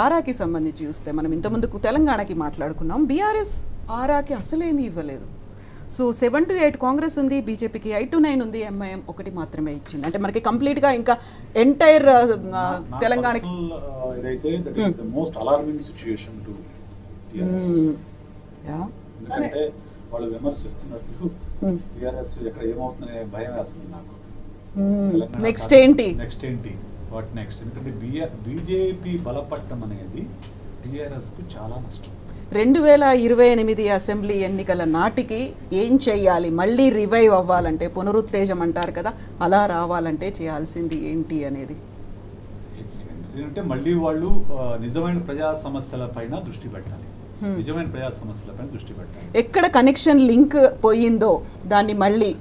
ఆరాకి సంబంధించి చూస్తే మనం ఇంతకుముందుకు తెలంగాణకి మాట్లాడుకున్నాం, బీఆర్ఎస్ ఆరాకి అసలేమీ ఇవ్వలేదు. సో 7 to 8 కాంగ్రెస్ ఉంది, బీజేపీకి 8 to 9 ఉంది, ఎంఐఎం ఒకటి మాత్రమే ఇచ్చింది. అంటే మనకి కంప్లీట్గా ఇంకా ఎంటైర్ తెలంగాణకి ఎందుకంటే వాళ్ళు విమర్శిస్తున్నట్లు టీఆర్ఎస్ ఎక్కడ ఏమవుతుందనే భయం వేస్తుంది నాకు. నెక్స్ట్ ఏంటి వాట్ నెక్స్ట్? ఎందుకంటే బీజేపీ బలపట్టం అనేది టీఆర్ఎస్ కు చాలా నష్టం. 2028 అసెంబ్లీ ఎన్నికల నాటికి ఏం చెయ్యాలి, మళ్ళీ రివైవ్ అవ్వాలంటే, పునరుత్తేజం అంటారు కదా, అలా రావాలంటే చేయాల్సింది ఏంటి అనేది? ఏంటంటే మళ్ళీ వాళ్ళు నిజమైన ప్రజా సమస్యల పైన దృష్టి పెట్టాలి. నిజమైన ప్రజా సమస్యలపైన దృష్టి పెట్టాలి. ఎక్కడ కనెక్షన్ లింక్ పోయిందో దాన్ని మళ్ళీ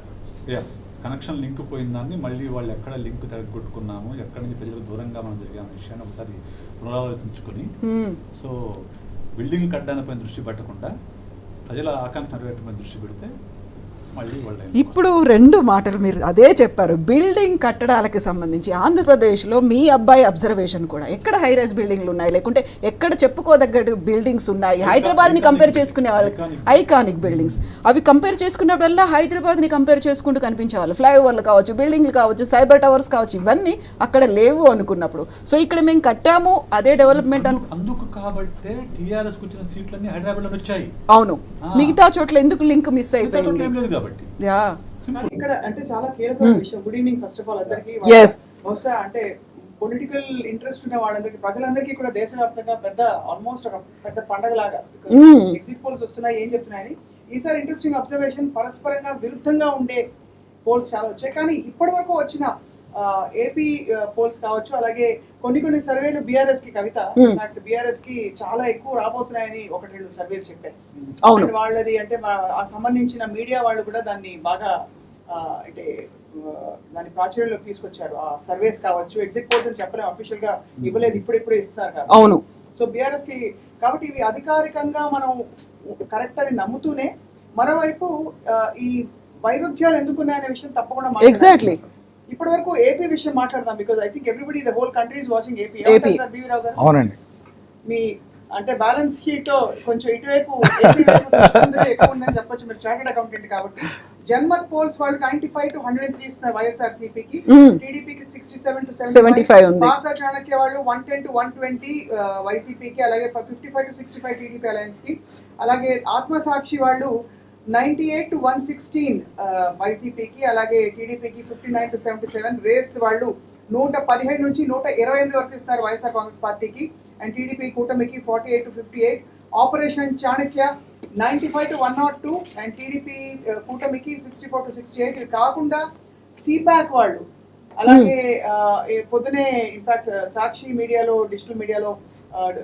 కనెక్షన్ లింక్ పోయిన దాన్ని మళ్ళీ వాళ్ళు ఎక్కడ లింక్ తగ్గొట్టుకున్నాము, ఎక్కడి నుంచి ప్రజలకు దూరంగా మనం జరిగిన విషయాన్ని ఒకసారి పునరాలోచించుకొని, సో బిల్డింగ్ కట్టడానిపైన దృష్టి పెట్టకుండా ప్రజల ఆకాంక్ష నెరవేర్చడం దృష్టి పెడితే మళ్ళీ వాళ్ళు. ఇప్పుడు 2 మాటలు మీరు అదే చెప్పారు, బిల్డింగ్ కట్టడాలకి సంబంధించి ఆంధ్రప్రదేశ్లో మీ అబ్బాయి అబ్జర్వేషన్ కూడా ఎక్కడ హై రైజ్ బిల్డింగ్లు ఉన్నాయి, లేకుంటే ఎక్కడ చెప్పుకోదగ్గ బిల్డింగ్స్ ఉన్నాయి, హైదరాబాద్ని కంపేర్ చేసుకునే వాళ్ళు ఐకానిక్ బిల్డింగ్స్, అవి కంపేర్ చేసుకున్నప్పుడల్లా హైదరాబాద్ని కంపేర్ చేసుకుంటూ కనిపించే వాళ్ళు, ఫ్లైఓవర్లు కావచ్చు, బిల్డింగ్లు కావచ్చు, సైబర్ టవర్స్ కావచ్చు, ఇవన్నీ అక్కడ లేవు అనుకున్నప్పుడు, సో ఇక్కడ మేము కట్టాము అదే డెవలప్మెంట్ అందుకు కాబట్టి టీఆర్ఎస్ వచ్చిన సీట్లన్నీ హైదరాబాద్లో వచ్చాయి. అవును, మిగతా చోట్ల ఎందుకు లింక్ మిస్ అయిపోయింది? ఇక్కడ అంటే చాలా కీలక విషయం. Good evening first of all అందరికి. బహుశా అంటే పొలిటికల్ ఇంట్రెస్ట్ ఉన్న వాళ్ళందరికీ, ప్రజలందరికీ కూడా దేశవ్యాప్తంగా పెద్ద ఆల్మోస్ట్ ఒక పెద్ద పండగ లాగా ఎగ్జిట్ పోల్స్ వస్తున్నాయి, ఏం చెప్తున్నాయని. ఈసారి ఇంట్రెస్టింగ్ అబ్జర్వేషన్, పరస్పరంగా విరుద్ధంగా ఉండే పోల్స్ చాలా వచ్చాయి. కానీ ఇప్పటి వరకు వచ్చిన ఏపీ పోల్స్ కావచ్చు, అలాగే కొన్ని సర్వేలు బీఆర్ఎస్ కి, కవిత బీఆర్ఎస్ కి చాలా ఎక్కువ రాబోతున్నాయని 1-2 సర్వేలు చెప్పారు. వాళ్ళది అంటే ఆ సంబంధించిన మీడియా వాళ్ళు కూడా దాన్ని బాగా అంటే దాని ప్రాచుర్యంలోకి తీసుకొచ్చారు. ఆ సర్వేస్ కావచ్చు, ఎగ్జిట్ పోల్స్ అని చెప్పలేము, అఫీషియల్ గా ఇవ్వలేదు, ఇప్పుడిప్పుడే ఇస్తున్నారు కదా. అవును. సో బీఆర్ఎస్ కి కాబట్టి ఇవి అధికారికంగా మనం కరెక్ట్ అని నమ్ముతూనే, మరోవైపు ఈ వైరుధ్యాలు ఎందుకున్నాయనే విషయం తప్పకుండా ఎగ్జాక్ట్లీ ఇప్పటి వరకు ఏపీ విషయం మాట్లాడదాం. Because I think everybody the whole country is watching AP. అవునండి. మీ అంటే బ్యాలెన్స్ షీట్ కొంచెం ఇటువైపు ఎక్కువ ఉందని చెప్పొచ్చు, మీరు చార్టెడ్ అకౌంటెంట్ కాబట్టి. జన్మత్ పోల్స్ వాళ్ళు 95 to 103 ఇస్తున్నారు వైఎస్ఆర్సీపీకి, టీడీపీకి 67 to 75 ఉంది. భారత చాణక్య వాళ్ళు 110 to 120 వైసీపీకి, అలాగే 55 to 65 టీడీపీ అలయన్స్ కి, అలాగే ఆత్మసాక్షి వాళ్ళు 98 to 116 వైసీపీకి, అలాగే టీడీపీకి 59 to 77. రేస్ వాళ్ళు 117 నుంచి 128 వరకు ఇస్తున్నారు వైఎస్ఆర్ కాంగ్రెస్ పార్టీకి, అండ్ టీడీపీ కూటమికి 48 to 58. Operation Chanakya 95 to 102 and TDP కూటమికి 64 to 68. ఇది కాకుండా సిపాక్ వాళ్ళు, అలాగే పొద్దునే ఇన్ఫాక్ట్ సాక్షి మీడియాలో, డిజిటల్ మీడియాలో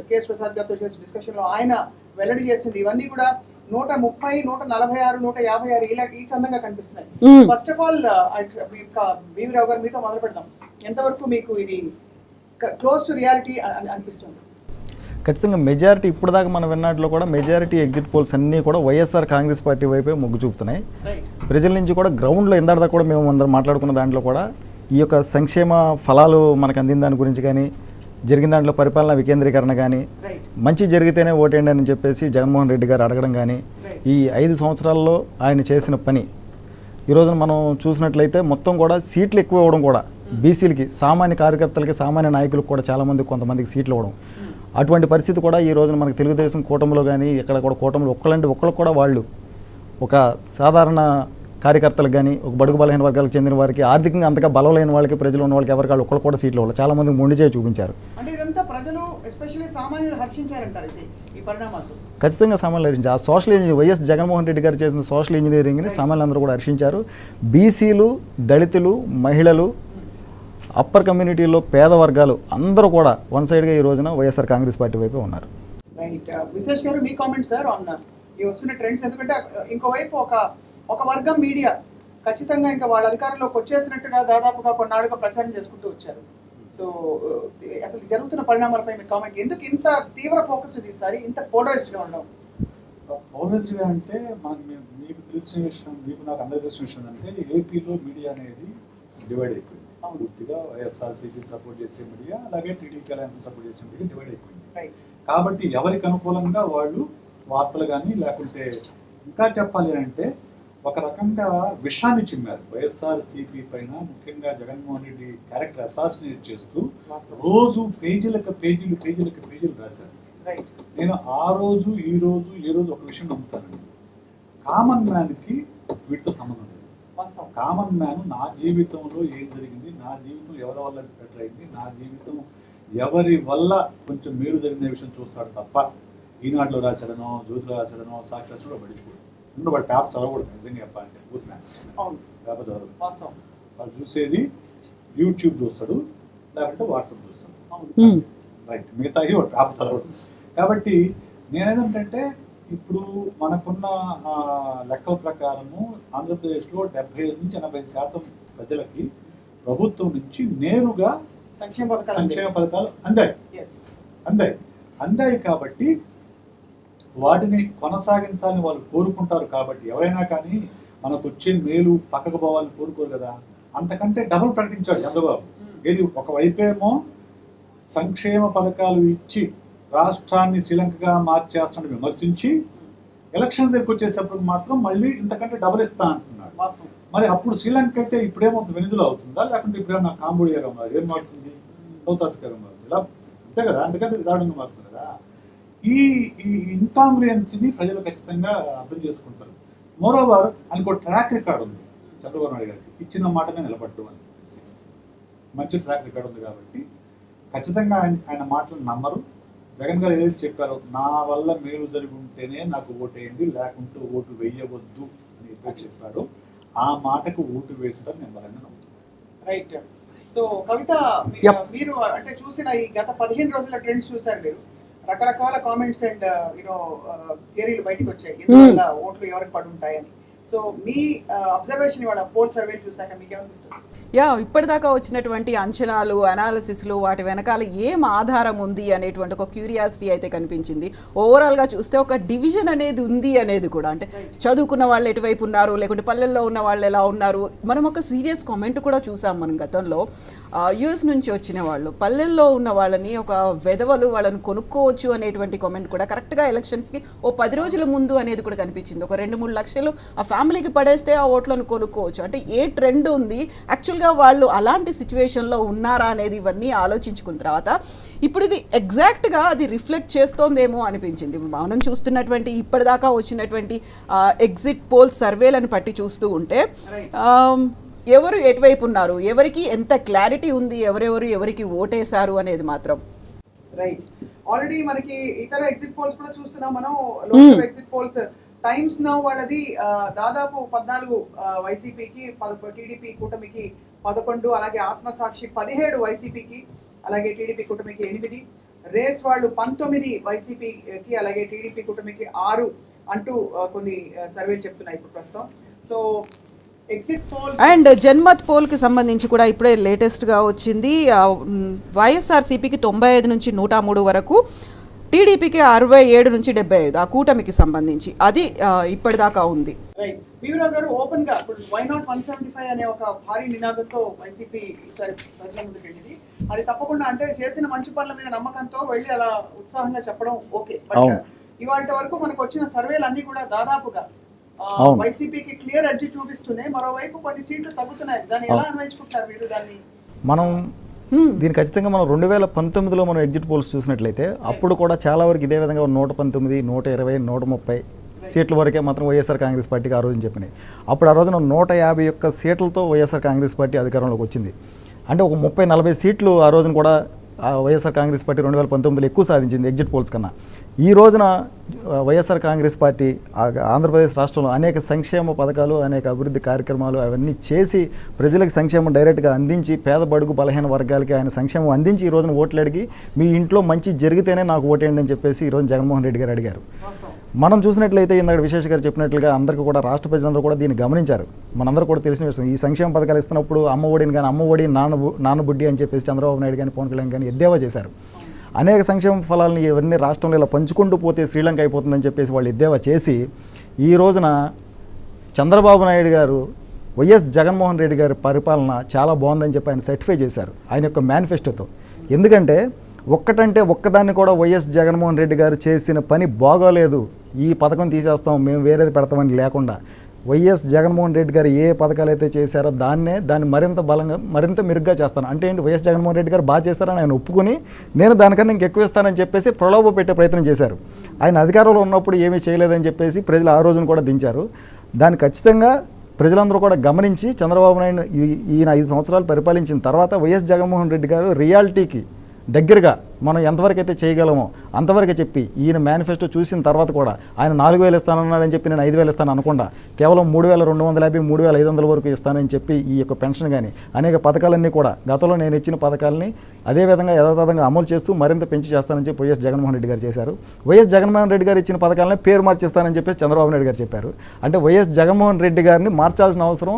కేఎస్ ప్రసాద్ గారితో చేసిన డిస్కషన్ లో ఆయన వెల్లడి చేసింది, ఇవన్నీ కూడా 130, 146, 156 ఇలా ఈ సందంగా కనిపిస్తున్నాయి. ఫస్ట్ ఆఫ్ ఆల్ బీవీ రావు గారు, మీతో మొదలు పెడదాం. ఎంతవరకు మీకు ఇది క్లోజ్ టు రియాలిటీ అనిపిస్తుంది? ఖచ్చితంగా మెజారిటీ ఇప్పటిదాకా మనం విన్నట్లో కూడా మెజారిటీ ఎగ్జిట్ పోల్స్ అన్నీ కూడా వైఎస్ఆర్ కాంగ్రెస్ పార్టీ వైపే మొగ్గు చూపుతున్నాయి. ప్రజల నుంచి కూడా గ్రౌండ్లో ఇందాక కూడా మేము అందరం మాట్లాడుకున్న దాంట్లో కూడా ఈ యొక్క సంక్షేమ ఫలాలు మనకు అందిన దాని గురించి కానీ, జరిగిన దాంట్లో పరిపాలన వికేంద్రీకరణ కానీ, మంచి జరిగితేనే ఓటేయండి అని చెప్పేసి జగన్మోహన్ రెడ్డి గారు అడగడం కానీ, ఈ 5 సంవత్సరాల్లో ఆయన చేసిన పని ఈరోజున మనం చూసినట్లయితే మొత్తం కూడా సీట్లు ఎక్కువ ఇవ్వడం కూడా, బీసీలకి, సామాన్య కార్యకర్తలకి, సామాన్య నాయకులకు కూడా చాలామంది కొంతమందికి సీట్లు ఇవ్వడం, అటువంటి పరిస్థితి కూడా ఈ రోజున మనకు తెలుగుదేశం కూటమిలో కానీ ఎక్కడ కూడా కూటమిలో ఒక్కళ్ళకు కూడా వాళ్ళు ఒక సాధారణ కార్యకర్తలకు కానీ, ఒక బడుగు బలహీన వర్గాలకు చెందిన వారికి, ఆర్థికంగా అంతగా బలం లేని వాళ్ళకి, ప్రజలు ఉన్న వాళ్ళకి ఎవరికాళ్ళు ఒక్కళ్ళు కూడా సీట్లు ఇవ్వాలి. చాలా మందికి మొండి చేయి చూపించారు. ఖచ్చితంగా సామాన్యులు హర్షించారు. ఆ social engineering YS Jaganmohan Reddy గారు చేసిన సోషల్ ఇంజనీరింగ్ని సామాన్యులందరూ కూడా హర్షించారు. బీసీలు, దళితులు, మహిళలు, అప్పర్ కమ్యూనిటీలో పేద వర్గాలు అందరూ కూడా వన్ సైడ్గా ఈ రోజున వైఎస్ఆర్ కాంగ్రెస్ పార్టీ వైపే ఉన్నారు. విశేష్ గారు, మీ కామెంట్ సార్ ఆన్ ఈ వస్తున్న ట్రెండ్స్. ఎందుకంటే ఇంకోవైపు ఒక వర్గం మీడియా ఖచ్చితంగా ఇంకా వాళ్ళ అధికారంలోకి వచ్చేసినట్టుగా దాదాపుగా కొన్నాళ్ళుగా ప్రచారం చేసుకుంటూ వచ్చారు. సో అసలు జరుగుతున్న పరిణామాలపై మీ కామెంట్. ఎందుకు ఇంత తీవ్ర ఫోకస్ ఉంది ఈసారి, ఇంత పోలరైజ్డ్గా ఉండడం? పోలరైజ్డ్గా అంటే మీకు తెలిసిన విషయం, మీకు నాకు అందరికీ తెలిసిన విషయం అంటే ఏపీలో మీడియా అనేది డివైడ్ అయిపోయింది. పూర్తిగా వైఎస్ఆర్సీపీ సపోర్ట్ చేసే మీడియా, అలాగే టీడీపీ అలయన్స్ సపోర్ట్ చేసే మీడియా డివైడ్ అయిపోయింది. రైట్. కాబట్టి ఎవరికి అనుకూలంగా వాళ్ళు వార్తలు కానీ లేకుంటే ఇంకా చెప్పాలి అంటే ఒక రకంగా విషాన్ని చిమ్మారు వైఎస్ఆర్సీపీ పైన, ముఖ్యంగా జగన్మోహన్ రెడ్డి క్యారెక్టర్ అసాసినేట్ చేస్తూ రోజు పేజీలకు పేజీలు రాశారు. రైట్. నేను ఆ రోజు ఈ రోజు ఒక విషయం నమ్ముతానండి, కామన్ మ్యాన్కి వీటితో సంబంధం లేదు. కామన్ మ్యాన్ నా జీవితంలో ఏం జరిగింది, నా జీవితం ఎవరి వల్ల బెటర్ అయింది, నా జీవితం ఎవరి వల్ల కొంచెం మేలు జరిగిన విషయం చూస్తాడు తప్ప ఈనాడులో రాశాడనో, జ్యోతిలో రాశాడనో, సాక్షాత్లో పడించుకోడు. వాడు పేపర్ చదవకూడదు నిజంగా చెప్పాలంటే, పేపర్ చదవదు. వాడు చూసేది యూట్యూబ్ చూస్తాడు, లేకుంటే వాట్సాప్ చూస్తాడు. రైట్, మిగతాది వాడు పేపర్ చదవడు. కాబట్టి నేనేదంటే ఇప్పుడు మనకున్న లెక్కల ప్రకారము ఆంధ్రప్రదేశ్లో 75 నుంచి 80% ప్రజలకి ప్రభుత్వం నుంచి నేరుగా సంక్షేమ పథకాలు అందాయి. కాబట్టి వాటిని కొనసాగించాలని వాళ్ళు కోరుకుంటారు. కాబట్టి ఎవరైనా కానీ మనకు వచ్చే మేలు పక్కకు పోవాలని కోరుకోరు కదా. అంతకంటే డబుల్ ప్రకటించాడు చంద్రబాబు. ఏది ఒకవైపేమో సంక్షేమ పథకాలు ఇచ్చి రాష్ట్రాన్ని శ్రీలంకగా మార్చేస్తానని విమర్శించి ఎలక్షన్స్ దగ్గరకు వచ్చేటప్పుడు మాత్రం మళ్ళీ ఇంతకంటే డబుల్ ఇస్తా అంటున్నాడు. మరి అప్పుడు శ్రీలంక అయితే ఇప్పుడేమవుతుంది, వెనిజులా అవుతుందా, లేకుంటే ఇప్పుడేమన్నా కాంబోడియాగా మారు, ఏం మారుతుంది, సౌత్ ఆఫ్రికాగా మారుతుంది, ఇలా అంతే కదా. అందుకంటే దారుణంగా మారుతుంది కదా. ఈ ఇన్కాంగ్రియన్సీని ప్రజలు ఖచ్చితంగా అర్థం చేసుకుంటారు. మోరోవర్ ఆయనకు ట్రాక్ రికార్డ్ ఉంది చంద్రబాబు నాయుడు గారికి, ఇచ్చిన మాటనే నిలబడ్డు అని చెప్పేసి మంచి ట్రాక్ రికార్డ్ ఉంది. కాబట్టి ఖచ్చితంగా ఆయన మాటలను నమ్మరు. జగన్ గారు ఏదైతే చెప్పారో, నా వల్ల మేలు జరిగి ఉంటేనే నాకు ఓటేయండి, లేకుంటే ఓటు వేయవద్దు అని ఎప్పుడైతే చెప్పాడో ఆ మాటకు ఓటు వేసడం నేను బలంగా నమ్ముతున్నాను. రైట్. సో కవిత, మీరు అంటే చూసిన ఈ గత 15 రోజుల ట్రెండ్స్ చూసారు మీరు. రకరకాల కామెంట్స్ అండ్ థియరీలు బయటకు వచ్చాయి, ఎందువల్ల ఓట్లు ఎవరికి పడి ఉంటాయని. సో మీ అబ్జర్వేషన్ ఇవాళ పోల్ సర్వేలు చూసాక మీకు ఏమనిపిస్తుంది? ఇప్పటిదాకా వచ్చినటువంటి అంచనాలు, అనాలిసిస్లు, వాటి వెనకాల ఏం ఆధారం ఉంది అనేటువంటి ఒక క్యూరియాసిటీ అయితే కనిపించింది. ఓవరాల్గా చూస్తే ఒక డివిజన్ అనేది ఉంది అనేది కూడా, అంటే చదువుకున్న వాళ్ళు ఎటువైపు ఉన్నారు, లేకుంటే పల్లెల్లో ఉన్న వాళ్ళు ఎలా ఉన్నారు. మనం ఒక సీరియస్ కామెంట్ కూడా చూసాం మనం గతంలో. యూఎస్ నుంచి వచ్చిన వాళ్ళు పల్లెల్లో ఉన్న వాళ్ళని ఒక వెధవలు, వాళ్ళని కొనుక్కోవచ్చు అనేటువంటి కామెంట్ కూడా కరెక్ట్గా ఎలక్షన్స్కి 10 రోజుల ముందు అనేది కూడా కనిపించింది. ఒక 2-3 లక్షలు ఆ ఫ్యామిలీకి పడేస్తే ఆ ఓట్లను కొనుక్కోవచ్చు. అంటే ఏ ట్రెండ్ ఉంది, యాక్చువల్గా వాళ్ళు అలాంటి సిచ్యువేషన్లో ఉన్నారా అనేది ఇవన్నీ ఆలోచించుకున్న తర్వాత ఇప్పుడు ఇది ఎగ్జాక్ట్గా అది రిఫ్లెక్ట్ చేస్తోందేమో అనిపించింది. మనం చూస్తున్నటువంటి ఇప్పటిదాకా వచ్చినటువంటి ఎగ్జిట్ పోల్స్ సర్వేలను పట్టి చూస్తూ ఉంటే ఎవరు ఎటువైపు ఉన్నారు, ఎవరికి ఎంత క్లారిటీ ఉంది, ఎవరికి ఓటేశారు అనేది మాత్రం. రైట్. ఆల్రెడీ మనకి ఇతర ఎగ్జిట్ పోల్స్ కూడా చూస్తున్నాం మనం. Local exit polls times now వాళ్ళది దాదాపు 14 వైసీపీకి, టీడీపీ కూటమికి 11, అలాగే ఆత్మసాక్షి 17 వైసీపీకి, అలాగే టీడీపీ కూటమికి 8, రేస్ వాళ్ళు 19 వైసీపీకి, అలాగే టీడీపీ కూటమికి 6 అంటూ కొన్ని సర్వేలు చెప్తున్నాయి ఇప్పుడు ప్రస్తుతం. So exit polls and Janmat పోల్కి సంబంధించి కూడా ఇప్పుడే లేటెస్ట్గా వచ్చింది. వైఎస్ఆర్సీపీకి 95 నుంచి 103 వరకు, టీడీపీకి 67 నుంచి 75, ఆ కూటమికి సంబంధించి అది ఇప్పటిదాకా ఉంది. రైట్. వీరరావు గారు, ఓపెన్ గా ఇప్పుడు వై నాట్ 175 అనే ఒక భారీ నినాదంతో వైసీపీ సర్జన్ ముందుకు వెళ్ళింది. అది తప్పకుండా అంటే చేసిన మంచి పనుల మీద నమ్మకంతో వెళ్ళి అలా ఉత్సాహంగా చెప్పడం ఓకే. బట్ ఇవాళ వరకు మనకు వచ్చిన సర్వేలు అన్ని కూడా దాదాపుగా వైసీపీకి క్లియర్ ఎడ్జ్ చూపిస్తున్నాయి. మరోవైపు కొన్ని సీట్లు తగ్గుతున్నాయి. దాన్ని ఎలా అన్వయించుకుంటారు మీరు దాన్ని? మనం దీని ఖచ్చితంగా మనం 2019లో మనం ఎగ్జిట్ పోల్స్ చూసినట్లయితే అప్పుడు కూడా చాలా వరకు ఇదే విధంగా 119, 120, 130 సీట్ల వరకే మాత్రం వైఎస్ఆర్ కాంగ్రెస్ పార్టీకి ఆ రోజున చెప్పినాయి. అప్పుడు ఆ రోజున 151 సీట్లతో వైఎస్ఆర్ కాంగ్రెస్ పార్టీ అధికారంలోకి వచ్చింది. అంటే ఒక 30-40 సీట్లు ఆ రోజున కూడా వైఎస్ఆర్ కాంగ్రెస్ పార్టీ 2019లో ఎక్కువ సాధించింది ఎగ్జిట్ పోల్స్ కన్నా. ఈ రోజున వైఎస్ఆర్ కాంగ్రెస్ పార్టీ ఆంధ్రప్రదేశ్ రాష్ట్రంలో అనేక సంక్షేమ పథకాలు, అనేక అభివృద్ధి కార్యక్రమాలు అవన్నీ చేసి ప్రజలకు సంక్షేమం డైరెక్ట్గా అందించి, పేద బడుగు బలహీన వర్గాలకి ఆయన సంక్షేమం అందించి ఈ రోజున ఓట్లు అడిగి మీ ఇంట్లో మంచి జరిగితేనే నాకు ఓటేయండి అని చెప్పేసి ఈరోజు జగన్మోహన్ రెడ్డి గారు అడిగారు. మనం చూసినట్లయితే ఇందాక విశేష్ గారు చెప్పినట్లుగా అందరికీ కూడా రాష్ట్ర ప్రజలందరూ కూడా దీన్ని గమనించారు. మనందరూ కూడా తెలిసిన విషయం, ఈ సంక్షేమ పథకాలు ఇస్తున్నప్పుడు అమ్మ ఒడిని కానీ, అమ్మ ఒడి నాన్నబుడ్డి అని చెప్పేసి చంద్రబాబు నాయుడు కానీ, పవన్ కళ్యాణ్ కానీ ఎద్దేవా చేశారు. అనేక సంక్షేమ ఫలాలను ఇవన్నీ రాష్ట్రంలో ఇలా పంచుకుంటూ పోతే శ్రీలంక అయిపోతుందని చెప్పేసి వాళ్ళు ఎద్దేవా చేసి ఈ రోజున చంద్రబాబు నాయుడు గారు వైఎస్ జగన్మోహన్ రెడ్డి గారి పరిపాలన చాలా బాగుందని చెప్పి ఆయన సర్టిఫై చేశారు ఆయన యొక్క మేనిఫెస్టోతో. ఎందుకంటే ఒక్కటంటే ఒక్కదాన్ని కూడా వైఎస్ జగన్మోహన్ రెడ్డి గారు చేసిన పని బాగోలేదు, ఈ పథకం తీసేస్తాం మేము వేరేది పెడతామని లేకుండా వైఎస్ జగన్మోహన్ రెడ్డి గారు ఏ పథకాలు అయితే చేశారో దాన్ని మరింత బలంగా మరింత మెరుగ్గా చేస్తాను. అంటే ఏంటి, వైఎస్ జగన్మోహన్ రెడ్డి గారు బాగా చేస్తారని ఆయన ఒప్పుకుని నేను దానికన్నా ఇంకెక్కువ ఇస్తానని చెప్పేసి ప్రలోభ పెట్టే ప్రయత్నం చేశారు. ఆయన అధికారంలో ఉన్నప్పుడు ఏమీ చేయలేదని చెప్పేసి ప్రజలు ఆ రోజున కూడా దించారు. దాన్ని ఖచ్చితంగా ప్రజలందరూ కూడా గమనించి చంద్రబాబు నాయుడు ఈయన 5 సంవత్సరాలు పరిపాలించిన తర్వాత వైఎస్ జగన్మోహన్ రెడ్డి గారు రియాలిటీకి దగ్గరగా మనం ఎంతవరకు అయితే చేయగలమో అంతవరకు చెప్పి ఈయన మేనిఫెస్టో చూసిన తర్వాత కూడా ఆయన 4,000 ఇస్తానన్నాడని చెప్పి నేను 5,000 ఇస్తాను అనకుండా కేవలం 3,250 3,500 వరకు ఇస్తానని చెప్పి ఈ యొక్క పెన్షన్ కానీ అనేక పథకాలన్నీ కూడా గతంలో నేను ఇచ్చిన పథకాలని అదేవిధంగా యథాతథంగా అమలు చేస్తూ మరింత పెంచి చేస్తానని చెప్పి వైఎస్ జగన్మోహన్ రెడ్డి గారు చేశారు. వైఎస్ జగన్మోహన్ రెడ్డి గారు ఇచ్చిన పథకాలని పేరు మార్చిస్తానని చెప్పి చంద్రబాబు నాయుడు గారు చెప్పారు. అంటే వైఎస్ జగన్మోహన్ రెడ్డి గారిని మార్చాల్సిన అవసరం,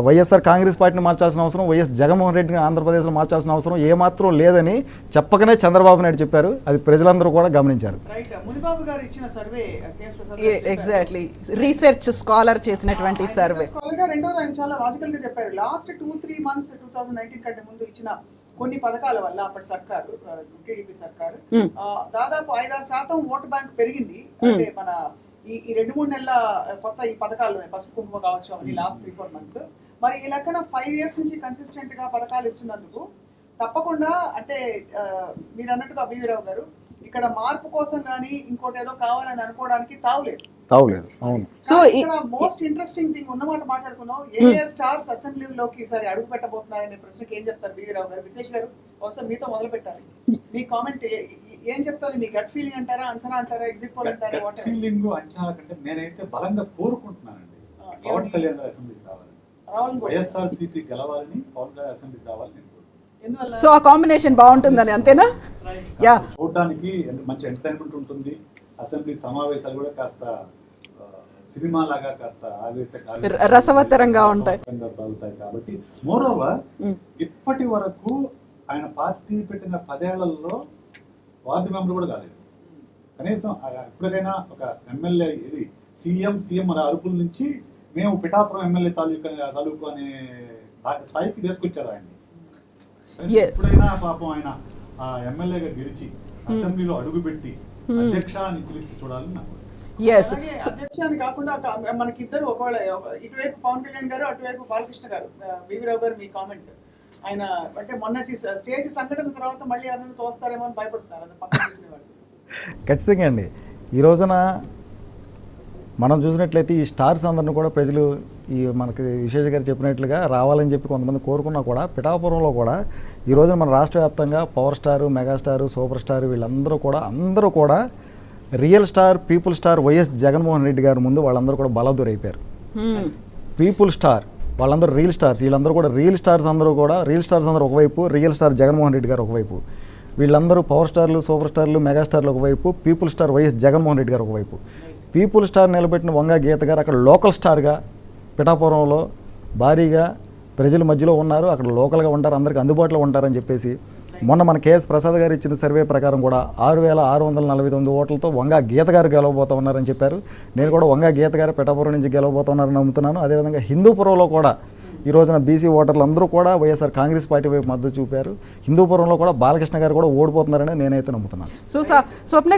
వైఎస్ఆర్ కాంగ్రెస్ పార్టీని మార్చాల్సిన అవసరం, వైఎస్ జగన్మోహన్ రెడ్డిని ఆంధ్రప్రదేశ్లో మార్చాల్సిన అవసరం ఏమాత్రం లేదని చెప్పకనే చంద్రబాబు నాయుడు చెప్పారు. అది ప్రజలందరూ కూడా గమనించారు. మునిబాబు గారు ఇచ్చిన సర్వే కేఎస్ ప్రసాద్ గారు చెప్పారు. ఎగ్జాక్ట్లీ రీసెర్చ్ స్కాలర్ చేసినటువంటి సర్వే. స్కాలర్ గా రెండోది ఆయన చాలా లాజికల్ గా చెప్పారు. లాస్ట్ 2-3 మంత్స్ 2019 కంటే ముందు ఇచ్చిన కొన్ని పథకాల వల్ల అప్పటి సర్కారు టీడీపీ సర్కారు దాదాపు 5-6% ఓటు బ్యాంక్ పెరిగింది. అంటే మన ఈ 2-3 నెలల కొత్త ఈ పథకాలు పసుపు కుంకుమ కావచ్చు అవన్నీ లాస్ట్ 3-4 మంత్స్. మరి ఈ లెక్కన 5 years నుంచి కన్సిస్టెంట్ గా పథకాలు ఇస్తున్నందుకు తప్పకుండా అంటే మీరు అన్నట్టుగా బివి రావు గారు ఇక్కడ మార్పు కోసం కానీ ఇంకోటి ఏదో కావాలని అనుకోవడానికి తావులేదు. అవును. సో ఇక్కడ మోస్ట్ ఇంట్రెస్టింగ్ థింగ్ ఉన్నమాట మాట్లాడుకున్నాం. ఏ స్టార్స్ అసెంబ్లీలోకి ఈసారి అడుగు పెట్టబోతున్నారనే ప్రశ్నకి ఏం చెప్తారు బివి రావు గారు? విశేష్ గారు ఒకసారి మీతో మొదలు పెట్టాలి. మీ కామెంట్ ఏం చెప్తారు? మీ గట్ ఫీలింగ్ అంటారా, అంచనా అంటారా, ఎగ్జిట్ పోల్ అంటారా? గట్ ఫీలింగ్ అంచనా కంటే నేనైతే బలంగా కోరుకుంటున్నానండి పవన్ కళ్యాణ్ గారు అసెంబ్లీకి రావాలని, వైఎస్ఆర్సీపీ గెలవాలని, పవన్ కళ్యాణ్ అసెంబ్లీకి రావాలని. సో ఆ కాంబినేషన్ బాగుంటుందని అంతేనా? యా, చూడడానికి మంచి ఎంటర్టైన్మెంట్ ఉంటుంది. అసెంబ్లీ సమావేశాలు కూడా కాస్త సినిమా లాగా కాస్త రసవత్తరంగా ఉంటాయి సాగుతాయి. కాబట్టి మోరోవర్ ఇప్పటి వరకు ఆయన పార్టీ పెట్టిన 10 ఏళ్లలో వార్డు మెంబర్ కూడా కాలేదు. కనీసం ఎప్పటికైనా ఒక ఎమ్మెల్యే ఇది సీఎం అనే అరుపుల నుంచి మేము పిఠాపురం ఎమ్మెల్యే తాలూకు అనే స్థాయికి తీసుకొచ్చారు ఆయన్ని. ఎప్పుడైనా పాపం ఆయన ఆ ఎమ్మెల్యేగా గెలిచి అసెంబ్లీలో అడుగుపెట్టి అధ్యక్ష అని పిలిస్తే చూడాలని నాకు. అధ్యక్ష అని కాకుండా మనకి ఇద్దరు ఒకవేళ ఇటువైపు పవన్ కళ్యాణ్ గారు అటువైపు బాలకృష్ణ గారు, బివి రావు గారు మీ కామెంట్. ఆయన అంటే మొన్న స్టేజ్ సంఘటన తర్వాత మళ్ళీ ఎవరైనా తోస్తారేమో అని భయపడుతున్నారు పక్కన. ఖచ్చితంగా అండి. ఈ రోజున మనం చూసినట్లయితే ఈ స్టార్స్ అందరిని కూడా ప్రజలు ఈ మనకి విశేష్ గారు చెప్పినట్లుగా రావాలని చెప్పి కొంతమంది కోరుకున్నా కూడా పిఠాపురంలో కూడా ఈ రోజున మన రాష్ట్ర వ్యాప్తంగా power star, megastar, super star వీళ్ళందరూ కూడా real star, people star YS Jaganmohan Reddy గారి ముందు వాళ్ళందరూ కూడా బలదురైపోయారు. పీపుల్ స్టార్ వాళ్ళందరూ రియల్ స్టార్స్, వీళ్ళందరూ కూడా రియల్ స్టార్స్ అందరూ ఒకవైపు, రియల్ స్టార్ జగన్మోహన్ రెడ్డి గారు ఒకవైపు, వీళ్ళందరూ పవర్ స్టార్లు, సూపర్ స్టార్లు, మెగాస్టార్లు ఒకవైపు, people star YS Jaganmohan Reddy గారు ఒకవైపు. పీపుల్ స్టార్ నిలబెట్టిన వంగా గీత గారు అక్కడ లోకల్ స్టార్గా పిఠాపురంలో భారీగా ప్రజల మధ్యలో ఉన్నారు, అక్కడ లోకల్గా ఉంటారు, అందరికీ అందుబాటులో ఉంటారని చెప్పేసి మొన్న మన కేఎస్ ప్రసాద్ గారు ఇచ్చిన సర్వే ప్రకారం కూడా 6,649 ఓట్లతో వంగా గీత గారు గెలవబోతూ ఉన్నారని చెప్పారు. నేను కూడా వంగా గీత గారు పిఠాపురం నుంచి గెలవబోతున్నారని నమ్ముతున్నాను. అదేవిధంగా హిందూపురంలో కూడా ఈ రోజున బీసీ ఓటర్లు అందరూ కూడా వైఎస్ఆర్ కాంగ్రెస్ పార్టీ వైపు మద్దతు చూపారు. హిందూపురంలో కూడా బాలకృష్ణ గారు కూడా ఓడిపోతున్నారని నేనైతే నమ్ముతున్నాను. సో స్వప్న